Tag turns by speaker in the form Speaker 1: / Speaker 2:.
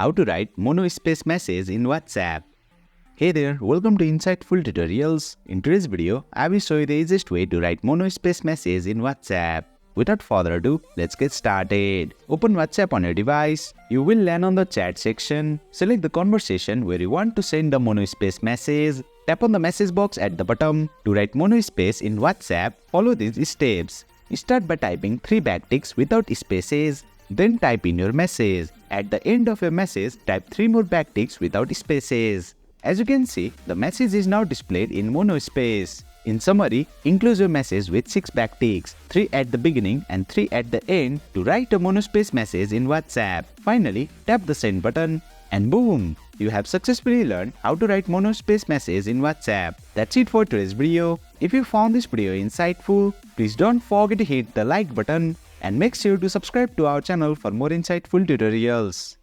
Speaker 1: How to write monospace message in WhatsApp. Hey there, welcome to Insightful Tutorials. In today's video, I will show you the easiest way to write monospace message in WhatsApp. Without further ado, let's get started. Open WhatsApp on your device. You will land on the chat section. Select the conversation where you want to send the monospace message. Tap on the message box at the bottom. To write monospace in WhatsApp, follow these steps. Start by typing 3 backticks without spaces. Then type in your message. At the end of your message, type 3 more backticks without spaces. As you can see, the message is now displayed in monospace. In summary, enclose your message with 6 backticks, 3 at the beginning and 3 at the end to write a monospace message in WhatsApp. Finally, tap the send button and boom! You have successfully learned how to write monospace message in WhatsApp. That's it for today's video. If you found this video insightful, please don't forget to hit the like button and make sure to subscribe to our channel for more insightful tutorials.